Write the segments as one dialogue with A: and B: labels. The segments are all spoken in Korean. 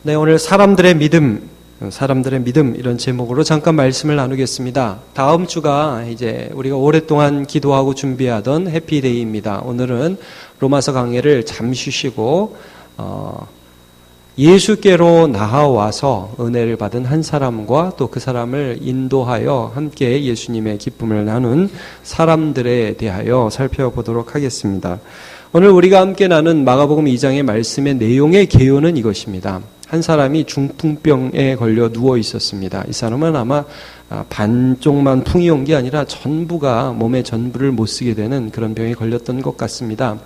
A: 네, 오늘 사람들의 믿음 이런 제목으로 잠깐 말씀을 나누겠습니다. 다음 주가 이제 우리가 오랫동안 기도하고 준비하던 해피데이입니다. 오늘은 로마서 강해를 잠시 쉬고 예수께로 나아와서 은혜를 받은 한 사람과 또 그 사람을 인도하여 함께 예수님의 기쁨을 나눈 사람들에 대하여 살펴보도록 하겠습니다. 오늘 우리가 함께 나눈 마가복음 2장의 말씀의 내용의 개요는 이것입니다. 한 사람이 중풍병에 걸려 누워 있었습니다. 이 사람은 아마 반쪽만 풍이 온 게 아니라 전부가 몸의 전부를 못 쓰게 되는 그런 병에 걸렸던 것 같습니다.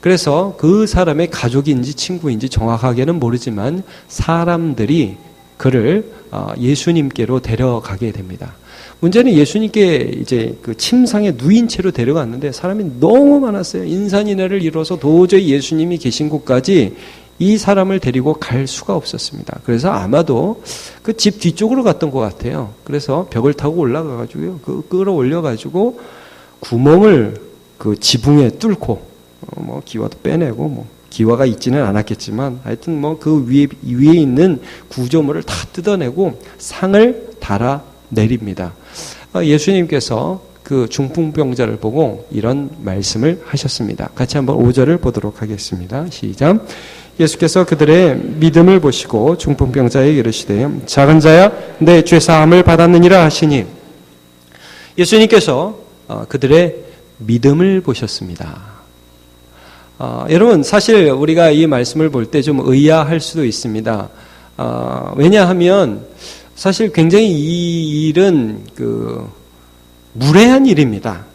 A: 그래서 그 사람의 가족인지 친구인지 정확하게는 모르지만 사람들이 그를 예수님께로 데려가게 됩니다. 문제는 예수님께 이제 그 침상에 누인 채로 데려갔는데 사람이 너무 많았어요. 인산인해를 이뤄서 도저히 예수님이 계신 곳까지 이 사람을 데리고 갈 수가 없었습니다. 그래서 아마도 그 집 뒤쪽으로 갔던 것 같아요. 그래서 벽을 타고 올라가가지고요, 끌어올려가지고 구멍을 그 지붕에 뚫고, 기와도 빼내고, 기와가 있지는 않았겠지만, 하여튼 그 위에 있는 구조물을 다 뜯어내고 상을 달아 내립니다. 예수님께서 그 중풍병자를 보고 이런 말씀을 하셨습니다. 같이 한번 5절을 보도록 하겠습니다. 시작. 예수께서 그들의 믿음을 보시고 중풍병자에게 이르시되 작은 자야 내 죄사함을 받았느니라 하시니, 예수님께서 그들의 믿음을 보셨습니다. 여러분, 사실 우리가 이 말씀을 볼 때 좀 의아할 수도 있습니다. 왜냐하면 사실 굉장히 이 일은 무례한 일입니다.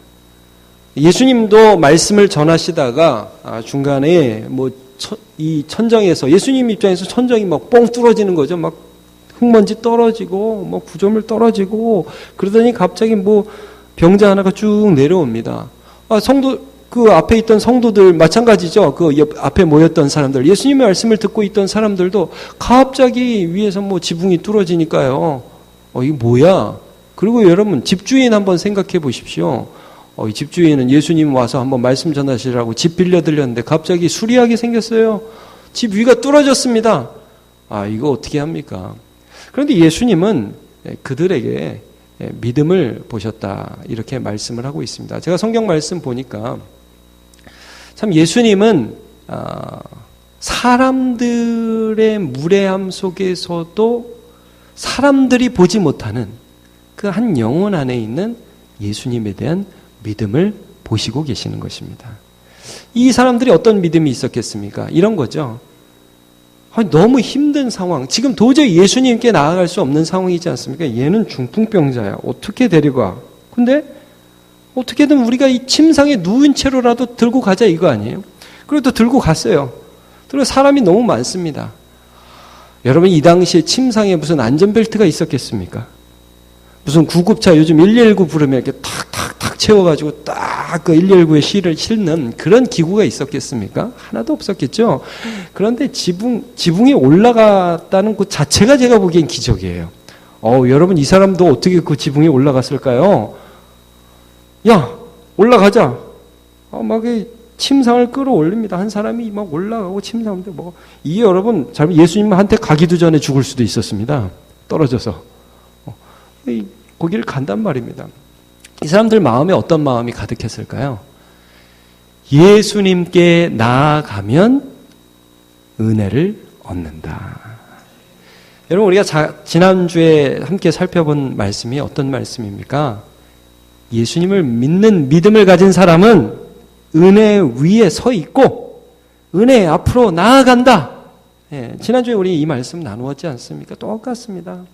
A: 예수님도 말씀을 전하시다가 중간에 이 천정에서, 예수님 입장에서 천정이 막 뻥 뚫어지는 거죠. 막 흙먼지 떨어지고 구조물 떨어지고 그러더니 갑자기 병자 하나가 쭉 내려옵니다. 성도, 그 앞에 있던 성도들 마찬가지죠. 그 앞에 모였던 사람들, 예수님의 말씀을 듣고 있던 사람들도 갑자기 위에서 지붕이 뚫어지니까요. 이게 뭐야? 그리고 여러분, 집주인 한번 생각해 보십시오. 이 집주인은 예수님 와서 한번 말씀 전하시라고 집 빌려드렸는데 갑자기 수리하게 생겼어요. 집 위가 뚫어졌습니다. 이거 어떻게 합니까? 그런데 예수님은 그들에게 믿음을 보셨다, 이렇게 말씀을 하고 있습니다. 제가 성경 말씀 보니까 참 예수님은 사람들의 무례함 속에서도 사람들이 보지 못하는 그 한 영혼 안에 있는 예수님에 대한 믿음을 보시고 계시는 것입니다. 이 사람들이 어떤 믿음이 있었겠습니까? 이런 거죠. 너무 힘든 상황, 지금 도저히 예수님께 나아갈 수 없는 상황이지 않습니까? 얘는 중풍병자야. 어떻게 데려가? 근데 어떻게든 우리가 이 침상에 누운 채로라도 들고 가자, 이거 아니에요? 그리고 또 들고 갔어요. 그리고 사람이 너무 많습니다. 여러분, 이 당시에 침상에 무슨 안전벨트가 있었겠습니까? 무슨 구급차, 요즘 119 부르면 이렇게 탁탁탁 채워가지고 딱 그 119에 실는 그런 기구가 있었겠습니까? 하나도 없었겠죠. 그런데 지붕에 올라갔다는 것 자체가 제가 보기엔 기적이에요. 여러분, 이 사람도 어떻게 그 지붕에 올라갔을까요? 야, 올라가자. 막 침상을 끌어올립니다. 한 사람이 막 올라가고 침상인데 이게 여러분, 예수님한테 가기도 전에 죽을 수도 있었습니다. 떨어져서. 거기를 간단 말입니다. 이 사람들 마음에 어떤 마음이 가득했을까요? 예수님께 나아가면 은혜를 얻는다. 여러분, 우리가 지난주에 함께 살펴본 말씀이 어떤 말씀입니까? 예수님을 믿는 믿음을 가진 사람은 은혜 위에 서 있고 은혜 앞으로 나아간다. 지난주에 우리 이 말씀 나누었지 않습니까? 똑같습니다.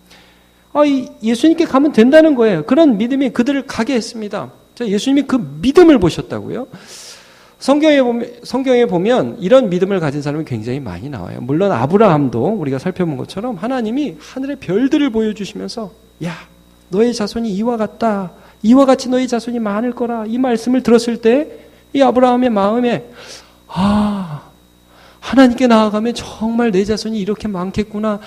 A: 예수님께 가면 된다는 거예요. 그런 믿음이 그들을 가게 했습니다. 예수님이 그 믿음을 보셨다고요? 성경에 보면 이런 믿음을 가진 사람이 굉장히 많이 나와요. 물론 아브라함도 우리가 살펴본 것처럼 하나님이 하늘의 별들을 보여주시면서, 야, 너의 자손이 이와 같다, 이와 같이 너의 자손이 많을 거라, 이 말씀을 들었을 때 이 아브라함의 마음에 하나님께 나아가면 정말 내 자손이 이렇게 많겠구나.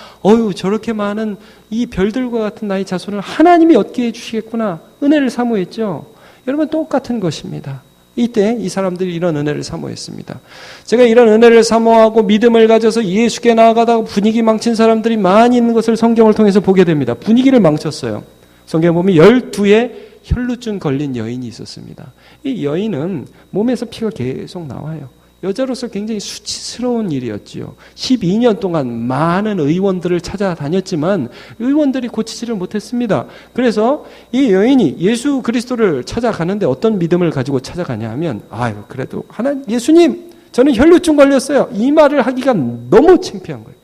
A: 저렇게 많은 이 별들과 같은 나의 자손을 하나님이 얻게 해주시겠구나. 은혜를 사모했죠. 여러분, 똑같은 것입니다. 이때 이 사람들이 이런 은혜를 사모했습니다. 제가 이런 은혜를 사모하고 믿음을 가져서 예수께 나아가다가 분위기 망친 사람들이 많이 있는 것을 성경을 통해서 보게 됩니다. 분위기를 망쳤어요. 성경에 보면 12의 혈루증 걸린 여인이 있었습니다. 이 여인은 몸에서 피가 계속 나와요. 여자로서 굉장히 수치스러운 일이었지요. 12년 동안 많은 의원들을 찾아다녔지만 의원들이 고치지를 못했습니다. 그래서 이 여인이 예수 그리스도를 찾아가는데 어떤 믿음을 가지고 찾아가냐 하면 그래도 예수님 저는 혈루증 걸렸어요. 이 말을 하기가 너무 창피한 거예요.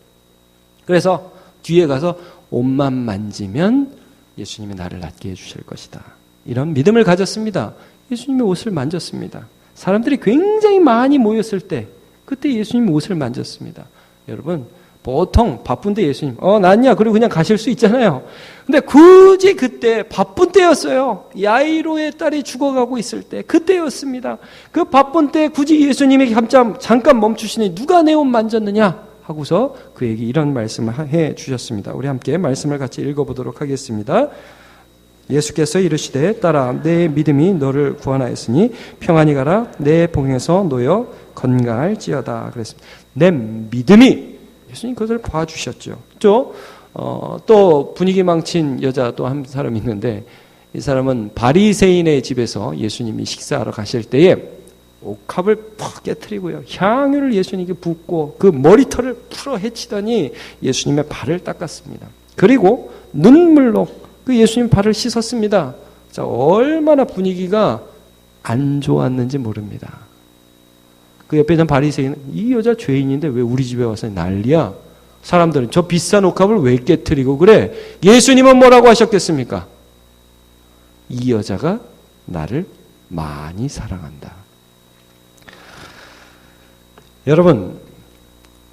A: 그래서 뒤에 가서 옷만 만지면 예수님이 나를 낫게 해주실 것이다. 이런 믿음을 가졌습니다. 예수님의 옷을 만졌습니다. 사람들이 굉장히 많이 모였을 때 그때 예수님 옷을 만졌습니다. 여러분 보통 바쁜데 예수님 낫냐 그리고 그냥 가실 수 있잖아요. 근데 굳이 그때 바쁜 때였어요. 야이로의 딸이 죽어가고 있을 때 그때였습니다. 그 바쁜 때 굳이 예수님이 잠깐 멈추시니 누가 내 옷 만졌느냐 하고서 그에게 이런 말씀을 해 주셨습니다. 우리 함께 말씀을 같이 읽어보도록 하겠습니다. 예수께서 이르시되 딸아 내 믿음이 너를 구원하였으니 평안히 가라 내 봉에서 놓여 건강할지어다 그랬습니다. 내 믿음이 예수님 그것을 봐주셨죠. 또 분위기 망친 여자 또 한 사람이 있는데 이 사람은 바리새인의 집에서 예수님이 식사하러 가실 때에 옥합을 팍 깨트리고요. 향유를 예수님께 붓고 그 머리털을 풀어 헤치더니 예수님의 발을 닦았습니다. 그리고 눈물로 그 예수님 발을 씻었습니다. 자, 얼마나 분위기가 안 좋았는지 모릅니다. 그 옆에 있는 바리새인은 이 여자 죄인인데 왜 우리 집에 와서 난리야? 사람들은 저 비싼 옥합을 왜 깨트리고 그래? 예수님은 뭐라고 하셨겠습니까? 이 여자가 나를 많이 사랑한다. 여러분,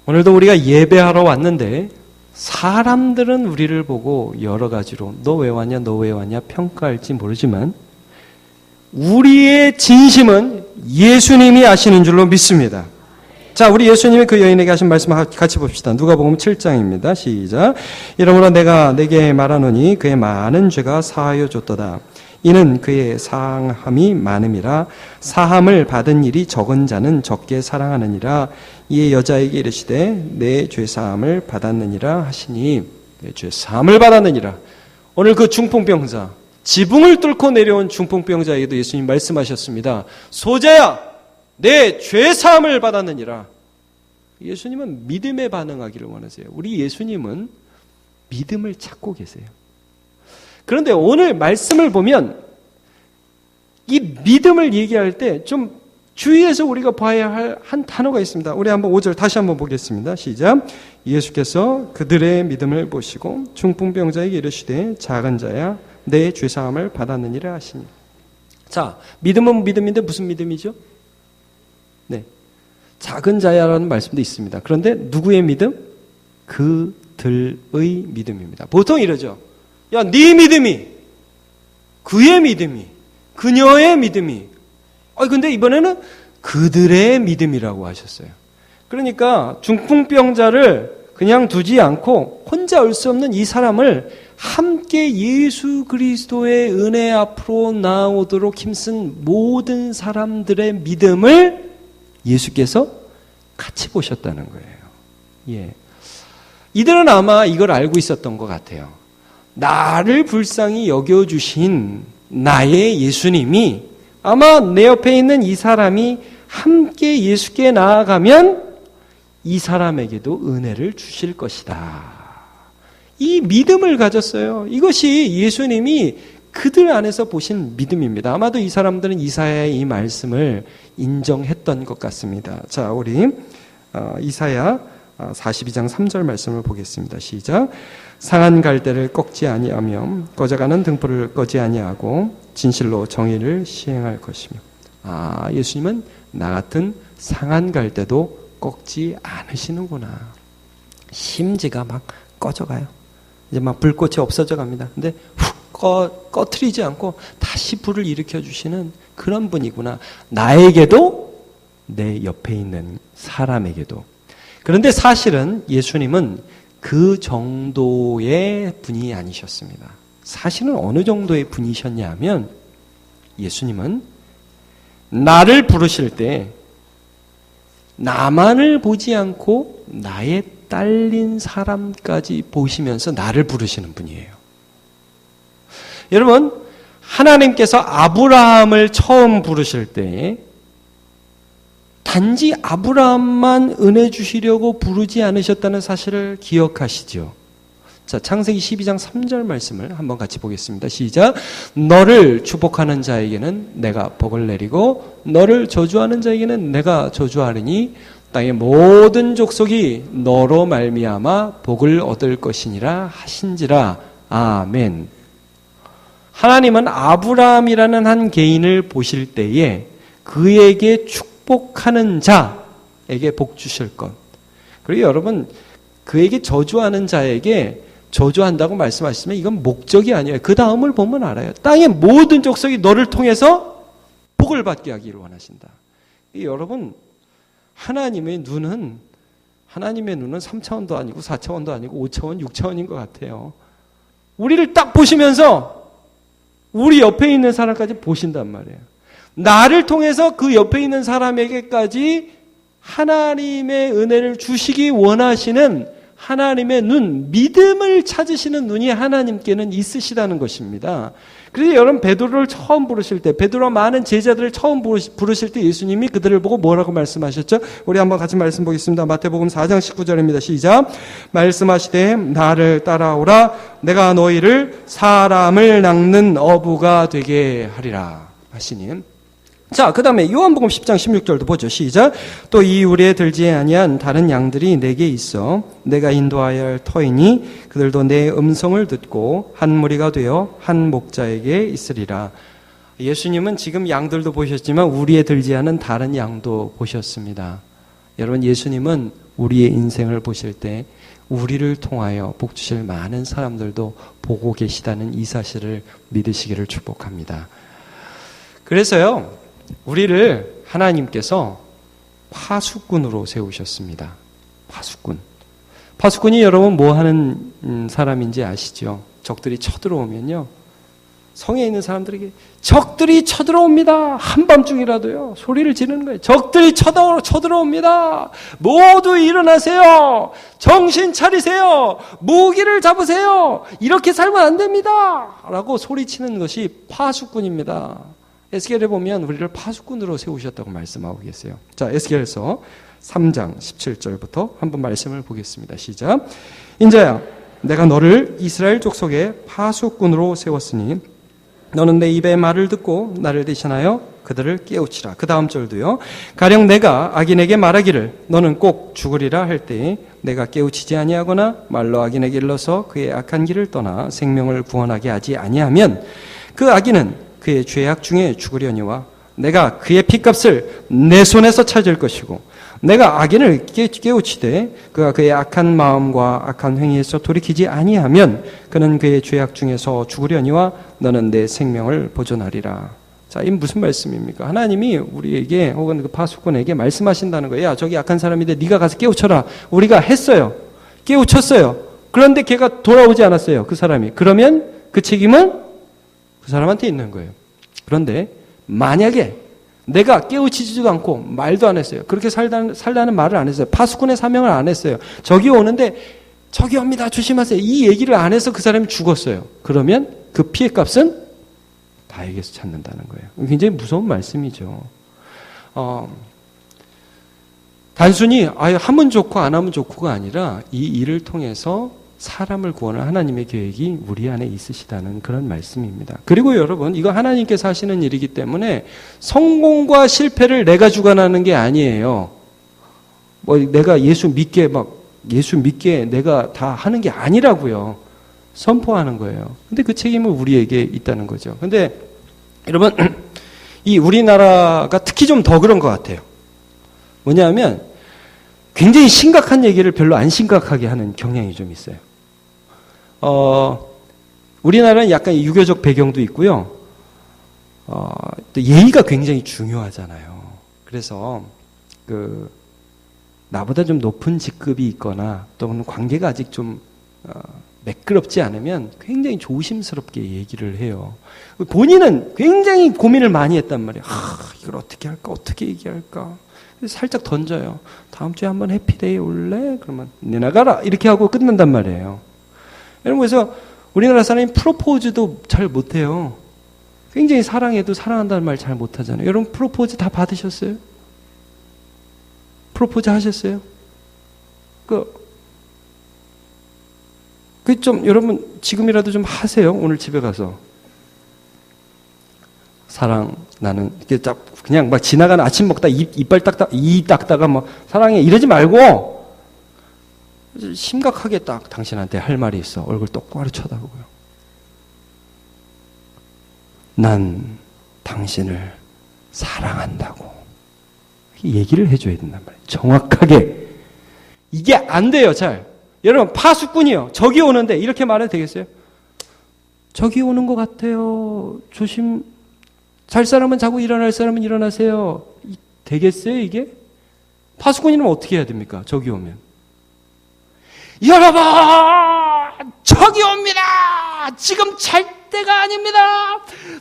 A: 오늘도 우리가 예배하러 왔는데 사람들은 우리를 보고 여러 가지로 너 왜 왔냐 너 왜 왔냐 평가할지 모르지만 우리의 진심은 예수님이 아시는 줄로 믿습니다. 자, 우리 예수님이 그 여인에게 하신 말씀을 같이 봅시다. 누가복음 7장입니다. 시작. 이러므로 내가 내게 말하노니 그의 많은 죄가 사하여 줬도다. 이는 그의 사함이 많음이라 사함을 받은 일이 적은 자는 적게 사랑하느니라. 이에 여자에게 이르시되 내 죄사함을 받았느니라 하시니 내 죄사함을 받았느니라. 오늘 그 중풍병자 지붕을 뚫고 내려온 중풍병자에게도 예수님 말씀하셨습니다. 소자야 내 죄사함을 받았느니라. 예수님은 믿음에 반응하기를 원하세요. 우리 예수님은 믿음을 찾고 계세요. 그런데 오늘 말씀을 보면 이 믿음을 얘기할 때 좀 주의해서 우리가 봐야 할 한 단어가 있습니다. 우리 한번 5절 다시 한번 보겠습니다. 시작. 예수께서 그들의 믿음을 보시고 중풍병자에게 이르시되 작은 자야 내 죄사함을 받았느니라 하시니. 자, 믿음은 믿음인데 무슨 믿음이죠? 네, 작은 자야라는 말씀도 있습니다. 그런데 누구의 믿음? 그들의 믿음입니다. 보통 이러죠. 야, 네 믿음이, 그의 믿음이, 그녀의 믿음이. 근데 이번에는 그들의 믿음이라고 하셨어요. 그러니까 중풍병자를 그냥 두지 않고 혼자 올 수 없는 이 사람을 함께 예수 그리스도의 은혜 앞으로 나오도록 힘쓴 모든 사람들의 믿음을 예수께서 같이 보셨다는 거예요. 예. 이들은 아마 이걸 알고 있었던 것 같아요. 나를 불쌍히 여겨주신 나의 예수님이 아마 내 옆에 있는 이 사람이 함께 예수께 나아가면 이 사람에게도 은혜를 주실 것이다. 이 믿음을 가졌어요. 이것이 예수님이 그들 안에서 보신 믿음입니다. 아마도 이 사람들은 이사야의 이 말씀을 인정했던 것 같습니다. 자, 우리 이사야 42장 3절 말씀을 보겠습니다. 시작. 상한 갈대를 꺾지 아니하며 꺼져가는 등불을 꺼지 아니하고 진실로 정의를 시행할 것이며. 예수님은 나 같은 상한 갈대도 꺾지 않으시는구나. 심지가 막 꺼져가요. 이제 막 불꽃이 없어져 갑니다. 근데 훅 꺼트리지 않고 다시 불을 일으켜 주시는 그런 분이구나. 나에게도 내 옆에 있는 사람에게도. 그런데 사실은 예수님은 그 정도의 분이 아니셨습니다. 사실은 어느 정도의 분이셨냐 하면 예수님은 나를 부르실 때 나만을 보지 않고 나의 딸린 사람까지 보시면서 나를 부르시는 분이에요. 여러분, 하나님께서 아브라함을 처음 부르실 때 단지 아브라함만 은혜 주시려고 부르지 않으셨다는 사실을 기억하시죠? 자, 창세기 12장 3절 말씀을 한번 같이 보겠습니다. 시작. 너를 축복하는 자에게는 내가 복을 내리고 너를 저주하는 자에게는 내가 저주하리니 땅의 모든 족속이 너로 말미암아 복을 얻을 것이니라 하신지라. 아멘. 하나님은 아브라함이라는 한 개인을 보실 때에 그에게 축복하는 자에게 복 주실 것. 그리고 여러분, 그에게 저주하는 자에게 저주한다고 말씀하시면 이건 목적이 아니에요. 그 다음을 보면 알아요. 땅의 모든 족속이 너를 통해서 복을 받게 하기를 원하신다. 여러분, 하나님의 눈은 3차원도 아니고 4차원도 아니고 5차원, 6차원인 것 같아요. 우리를 딱 보시면서 우리 옆에 있는 사람까지 보신단 말이에요. 나를 통해서 그 옆에 있는 사람에게까지 하나님의 은혜를 주시기 원하시는 하나님의 눈, 믿음을 찾으시는 눈이 하나님께는 있으시다는 것입니다. 그래서 여러분, 베드로를 처음 부르실 때, 베드로와 많은 제자들을 처음 부르실 때 예수님이 그들을 보고 뭐라고 말씀하셨죠? 우리 한번 같이 말씀 보겠습니다. 마태복음 4장 19절입니다. 시작. 말씀하시되 나를 따라오라. 내가 너희를 사람을 낚는 어부가 되게 하리라 하시니. 자, 그 다음에 요한복음 10장 16절도 보죠. 시작. 또 이 우리에 들지 아니한 다른 양들이 내게 있어 내가 인도하여야 할 터이니 그들도 내 음성을 듣고 한 무리가 되어 한 목자에게 있으리라. 예수님은 지금 양들도 보셨지만 우리에 들지 않은 다른 양도 보셨습니다. 여러분, 예수님은 우리의 인생을 보실 때 우리를 통하여 복 주실 많은 사람들도 보고 계시다는 이 사실을 믿으시기를 축복합니다. 그래서요, 우리를 하나님께서 파수꾼으로 세우셨습니다. 파수꾼. 파수꾼이 여러분 뭐 하는 사람인지 아시죠? 적들이 쳐들어오면요, 성에 있는 사람들에게 적들이 쳐들어옵니다. 한밤중이라도요, 소리를 지르는 거예요. 적들이 쳐들어옵니다. 모두 일어나세요. 정신 차리세요. 무기를 잡으세요. 이렇게 살면 안 됩니다. 라고 소리치는 것이 파수꾼입니다. 에스겔에 보면 우리를 파수꾼으로 세우셨다고 말씀하고 계세요. 자, 에스겔서 3장 17절부터 한번 말씀을 보겠습니다. 시작. 인자야, 내가 너를 이스라엘 족속의 파수꾼으로 세웠으니 너는 내 입의 말을 듣고 나를 대신하여 그들을 깨우치라. 그 다음 절도요. 가령 내가 악인에게 말하기를 너는 꼭 죽으리라 할 때에 내가 깨우치지 아니하거나 말로 악인에게 일러서 그의 악한 길을 떠나 생명을 구원하게 하지 아니하면 그 악인은 그의 죄악 중에 죽으려니와 내가 그의 핏값을 내 손에서 찾을 것이고 내가 악인을 깨우치되 그가 그의 악한 마음과 악한 행위에서 돌이키지 아니하면 그는 그의 죄악 중에서 죽으려니와 너는 내 생명을 보존하리라. 자, 이 무슨 말씀입니까? 하나님이 우리에게 혹은 그 파수꾼에게 말씀하신다는 거예요. 야, 저기 악한 사람인데 네가 가서 깨우쳐라. 우리가 했어요. 깨우쳤어요. 그런데 걔가 돌아오지 않았어요. 그 사람이. 그러면 그 책임은 그 사람한테 있는 거예요. 그런데 만약에 내가 깨우치지도 않고 말도 안 했어요. 그렇게 살라는 말을 안 했어요. 파수꾼의 사명을 안 했어요. 저기 오는데 저기 옵니다. 조심하세요. 이 얘기를 안 해서 그 사람이 죽었어요. 그러면 그 피해 값은 나에게서 찾는다는 거예요. 굉장히 무서운 말씀이죠. 단순히 하면 좋고 안 하면 좋고가 아니라 이 일을 통해서 사람을 구원할 하나님의 계획이 우리 안에 있으시다는 그런 말씀입니다. 그리고 여러분, 이거 하나님께서 하시는 일이기 때문에 성공과 실패를 내가 주관하는 게 아니에요. 뭐 내가 예수 믿게 내가 다 하는 게 아니라고요. 선포하는 거예요. 근데 그 책임은 우리에게 있다는 거죠. 근데 여러분, 이 우리나라가 특히 좀 더 그런 것 같아요. 뭐냐면 굉장히 심각한 얘기를 별로 안 심각하게 하는 경향이 좀 있어요. 우리나라는 약간 유교적 배경도 있고요. 또 예의가 굉장히 중요하잖아요. 그래서 나보다 좀 높은 직급이 있거나 또는 관계가 아직 좀 매끄럽지 않으면 굉장히 조심스럽게 얘기를 해요. 본인은 굉장히 고민을 많이 했단 말이에요. 이걸 어떻게 할까? 어떻게 얘기할까? 살짝 던져요. 다음 주에 한번 해피데이 올래? 그러면 내 나가라! 이렇게 하고 끝난단 말이에요. 여러분, 그래서 우리나라 사람이 프로포즈도 잘 못해요. 굉장히 사랑해도 사랑한다는 말 잘 못하잖아요. 여러분, 프로포즈 다 받으셨어요? 프로포즈 하셨어요? 여러분, 지금이라도 좀 하세요. 오늘 집에 가서. 사랑, 나는, 이렇게 그냥 막 지나가는 아침 먹다 이빨 닦다가 뭐, 사랑해, 이러지 말고, 심각하게 딱 당신한테 할 말이 있어. 얼굴 똑바로 쳐다보고요. 난 당신을 사랑한다고. 얘기를 해줘야 된단 말이에요. 정확하게. 이게 안 돼요, 잘. 여러분, 파수꾼이요. 적이 오는데 이렇게 말해도 되겠어요? 적이 오는 것 같아요. 조심. 잘 사람은 자고 일어날 사람은 일어나세요. 되겠어요, 이게? 파수꾼이면 어떻게 해야 됩니까? 적이 오면. 여러분! 적이 옵니다! 지금 잘 때가 아닙니다!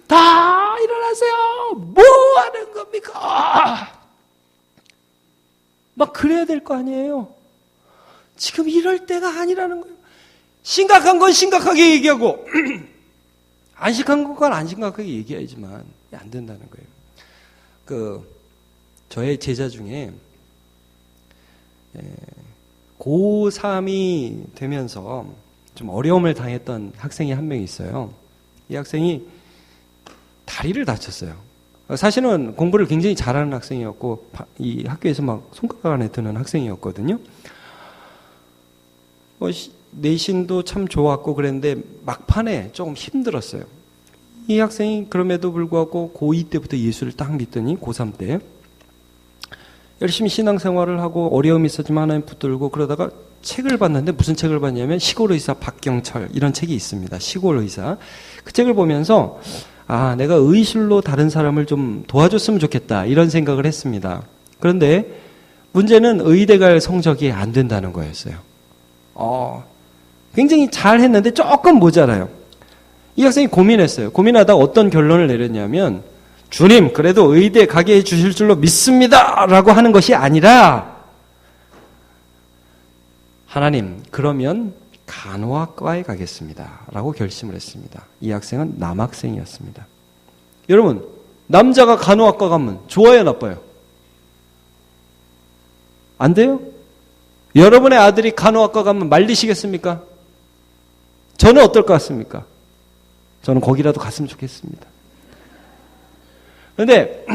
A: 다 일어나세요! 뭐 하는 겁니까? 막 그래야 될 거 아니에요? 지금 이럴 때가 아니라는 거예요. 심각한 건 심각하게 얘기하고 안 심각한 건 안 심각하게 얘기해야지만 안 된다는 거예요. 저의 제자 중에 고3이 되면서 좀 어려움을 당했던 학생이 한 명 있어요. 이 학생이 다리를 다쳤어요. 사실은 공부를 굉장히 잘하는 학생이었고 이 학교에서 막 손가락 안에 드는 학생이었거든요. 내신도 참 좋았고 그랬는데 막판에 조금 힘들었어요. 이 학생이 그럼에도 불구하고 고2 때부터 예수를 딱 믿더니 고3 때 열심히 신앙생활을 하고 어려움이 있었지만 하나님 붙들고 그러다가 책을 봤는데 무슨 책을 봤냐면 시골의사 박경철 이런 책이 있습니다. 시골의사. 그 책을 보면서 내가 의술로 다른 사람을 좀 도와줬으면 좋겠다 이런 생각을 했습니다. 그런데 문제는 의대 갈 성적이 안 된다는 거였어요. 굉장히 잘했는데 조금 모자라요. 이 학생이 고민했어요. 고민하다가 어떤 결론을 내렸냐면 주님 그래도 의대 가게 해주실 줄로 믿습니다 라고 하는 것이 아니라 하나님 그러면 간호학과에 가겠습니다 라고 결심을 했습니다. 이 학생은 남학생이었습니다. 여러분 남자가 간호학과 가면 좋아요 나빠요? 안 돼요? 여러분의 아들이 간호학과 가면 말리시겠습니까? 저는 어떨 것 같습니까? 저는 거기라도 갔으면 좋겠습니다. 그런데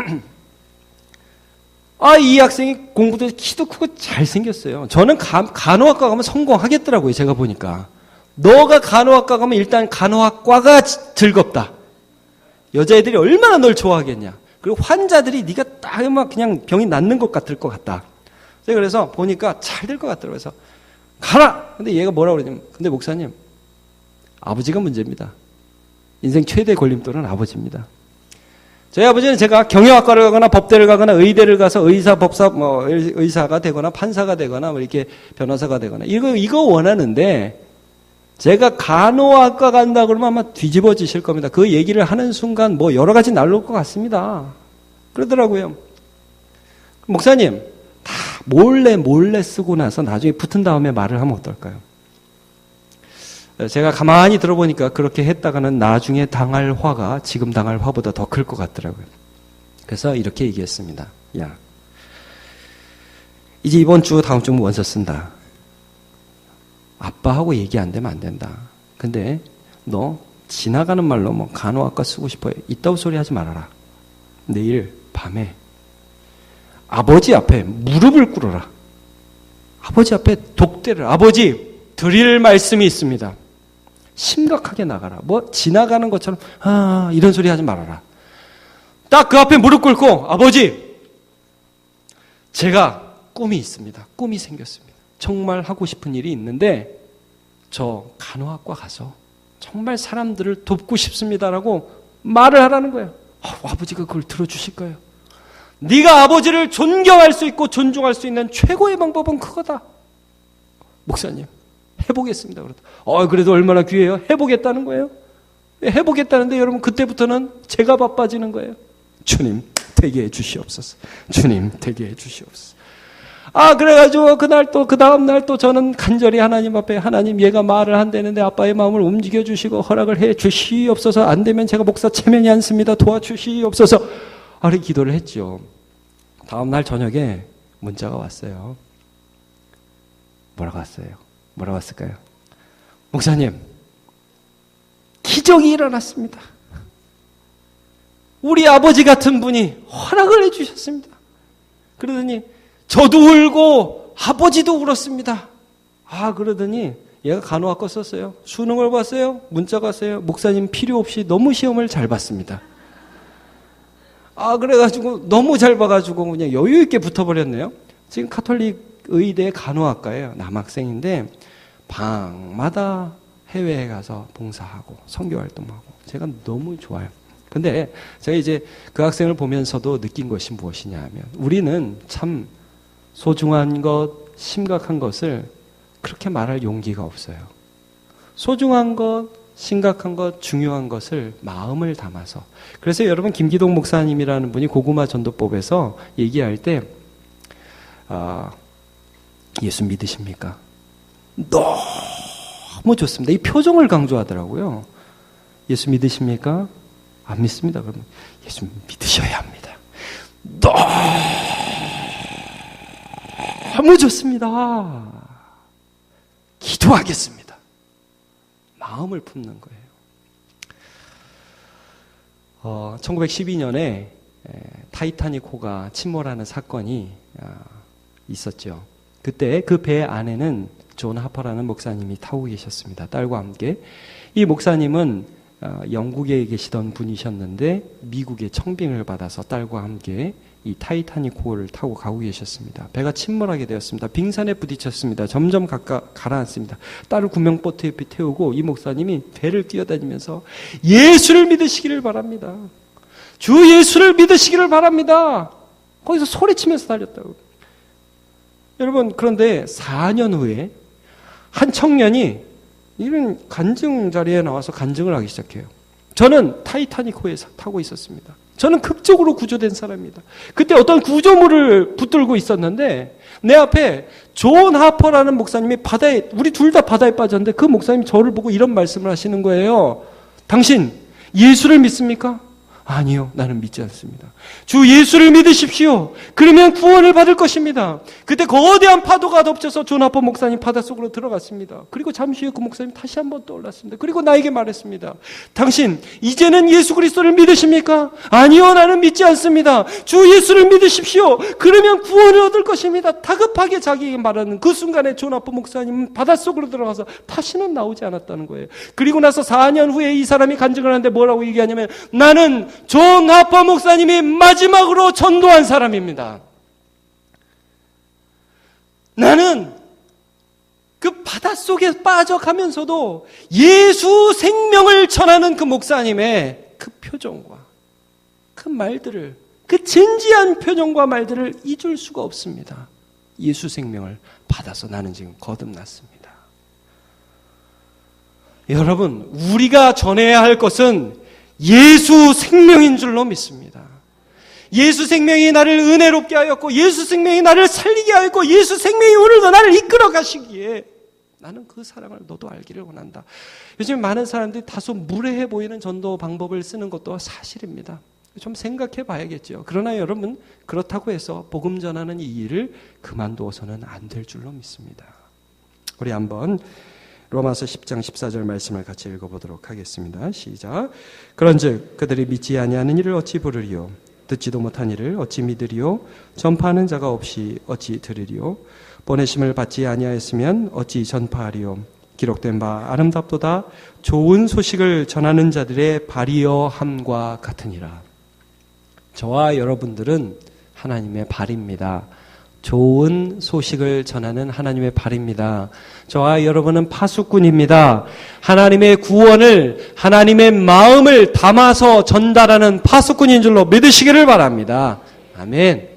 A: 이 학생이 공부도 키도 크고 잘생겼어요. 저는 간호학과 가면 성공하겠더라고요. 제가 보니까. 너가 간호학과 가면 일단 간호학과가 즐겁다. 여자애들이 얼마나 널 좋아하겠냐. 그리고 환자들이 네가 딱 막 그냥 병이 낫는 것 같을 것 같다. 그래서 보니까 잘 될 것 같더라고요. 그래서 가라! 근데 얘가 뭐라고 그러냐면 근데 목사님 아버지가 문제입니다. 인생 최대 걸림돌은 아버지입니다. 저희 아버지는 제가 경영학과를 가거나 법대를 가거나 의대를 가서 의사가 되거나 판사가 되거나 이렇게 변호사가 되거나 이거 원하는데 제가 간호학과 간다 그러면 아마 뒤집어지실 겁니다. 그 얘기를 하는 순간 여러 가지 날라올 것 같습니다. 그러더라고요. 목사님 다 몰래 쓰고 나서 나중에 붙은 다음에 말을 하면 어떨까요? 제가 가만히 들어보니까 그렇게 했다가는 나중에 당할 화가 지금 당할 화보다 더 클 것 같더라고요. 그래서 이렇게 얘기했습니다. 야, 이제 이번 주 다음 주 원서 쓴다. 아빠하고 얘기 안 되면 안 된다. 근데 너 지나가는 말로 간호학과 쓰고 싶어요. 이따위 소리 하지 말아라. 내일 밤에 아버지 앞에 무릎을 꿇어라. 아버지 앞에 독대를. 아버지 드릴 말씀이 있습니다. 심각하게 나가라. 지나가는 것처럼 이런 소리 하지 말아라. 딱 그 앞에 무릎 꿇고 아버지 제가 꿈이 있습니다. 꿈이 생겼습니다. 정말 하고 싶은 일이 있는데 저 간호학과 가서 정말 사람들을 돕고 싶습니다라고 말을 하라는 거예요. 아버지가 그걸 들어주실까요? 네가 아버지를 존경할 수 있고 존중할 수 있는 최고의 방법은 그거다. 목사님 해보겠습니다. 그래도 얼마나 귀해요? 해보겠다는 거예요. 해보겠다는데 여러분 그때부터는 제가 바빠지는 거예요. 주님 되게 해주시옵소서. 주님 되게 해주시옵소서. 그래가지고 그날 또 그 다음날 또 저는 간절히 하나님 앞에 하나님 얘가 말을 한다는데 아빠의 마음을 움직여주시고 허락을 해 주시옵소서. 안 되면 제가 목사 체면이 않습니다. 도와주시옵소서. 이렇게 기도를 했죠. 다음날 저녁에 문자가 왔어요. 뭐라고 왔어요? 뭐라고 왔을까요? 목사님, 기적이 일어났습니다. 우리 아버지 같은 분이 허락을 해주셨습니다. 그러더니 저도 울고 아버지도 울었습니다. 그러더니 얘가 간호학과 썼어요. 수능을 봤어요. 문자가 왔어요. 목사님 필요 없이 너무 시험을 잘 봤습니다. 그래가지고 너무 잘 봐가지고 그냥 여유 있게 붙어버렸네요. 지금 카톨릭 의대 간호학과예요. 남학생인데 방마다 해외에 가서 봉사하고 선교활동하고 제가 너무 좋아요. 근데 제가 이제 그 학생을 보면서도 느낀 것이 무엇이냐 하면 우리는 참 소중한 것, 심각한 것을 그렇게 말할 용기가 없어요. 소중한 것, 심각한 것, 중요한 것을 마음을 담아서. 그래서 여러분 김기동 목사님이라는 분이 고구마 전도법에서 얘기할 때 예수 믿으십니까? 너무 좋습니다. 이 표정을 강조하더라고요. 예수 믿으십니까? 안 믿습니다. 그러면 예수 믿으셔야 합니다. 너무 좋습니다. 기도하겠습니다. 마음을 품는 거예요. 1912년에 타이타닉호가 침몰하는 사건이 있었죠. 그때 그 배 안에는 존 하퍼라는 목사님이 타고 계셨습니다. 딸과 함께. 이 목사님은 영국에 계시던 분이셨는데 미국의 청빙을 받아서 딸과 함께 이 타이타닉호를 타고 가고 계셨습니다. 배가 침몰하게 되었습니다. 빙산에 부딪혔습니다. 점점 가라앉습니다. 딸을 구명보트 옆에 태우고 이 목사님이 배를 뛰어다니면서 예수를 믿으시기를 바랍니다. 주 예수를 믿으시기를 바랍니다. 거기서 소리치면서 달렸다고. 여러분, 그런데 4년 후에 한 청년이 이런 간증 자리에 나와서 간증을 하기 시작해요. 저는 타이타닉호에 타고 있었습니다. 저는 극적으로 구조된 사람입니다. 그때 어떤 구조물을 붙들고 있었는데 내 앞에 존 하퍼라는 목사님이 우리 둘 다 바다에 빠졌는데 그 목사님이 저를 보고 이런 말씀을 하시는 거예요. 당신 예수를 믿습니까? 아니요, 나는 믿지 않습니다. 주 예수를 믿으십시오. 그러면 구원을 받을 것입니다. 그때 거대한 파도가 덮쳐서 존 하퍼 목사님 바닷속으로 들어갔습니다. 그리고 잠시 후에 그 목사님 다시 한번 떠올랐습니다. 그리고 나에게 말했습니다. 당신 이제는 예수 그리스도를 믿으십니까? 아니요, 나는 믿지 않습니다. 주 예수를 믿으십시오. 그러면 구원을 얻을 것입니다. 다급하게 자기에게 말하는 그 순간에 존 하퍼 목사님은 바닷속으로 들어가서 다시는 나오지 않았다는 거예요. 그리고 나서 4년 후에 이 사람이 간증을 하는데 뭐라고 얘기하냐면 나는 존 하퍼 목사님이 마지막으로 전도한 사람입니다. 나는 그 바닷속에 빠져가면서도 예수 생명을 전하는 그 목사님의 그 표정과 그 말들을, 그 진지한 표정과 말들을 잊을 수가 없습니다. 예수 생명을 받아서 나는 지금 거듭났습니다. 여러분, 우리가 전해야 할 것은 예수 생명인 줄로 믿습니다. 예수 생명이 나를 은혜롭게 하였고 예수 생명이 나를 살리게 하였고 예수 생명이 오늘도 나를 이끌어 가시기에 나는 그 사랑을 너도 알기를 원한다. 요즘 많은 사람들이 다소 무례해 보이는 전도 방법을 쓰는 것도 사실입니다. 좀 생각해 봐야겠죠. 그러나 여러분, 그렇다고 해서 복음 전하는 이 일을 그만두어서는 안 될 줄로 믿습니다. 우리 한번 로마서 10장 14절 말씀을 같이 읽어보도록 하겠습니다. 시작. 그런즉 그들이 믿지 아니하는 이를 어찌 부르리요? 듣지도 못한 이를 어찌 믿으리요? 전파하는 자가 없이 어찌 들으리요? 보내심을 받지 아니하였으면 어찌 전파하리요? 기록된 바 아름답도다 좋은 소식을 전하는 자들의 발이여함과 같으니라. 저와 여러분들은 하나님의 발입니다. 좋은 소식을 전하는 하나님의 발입니다. 저와 여러분은 파수꾼입니다. 하나님의 구원을, 하나님의 마음을 담아서 전달하는 파수꾼인 줄로 믿으시기를 바랍니다. 아멘.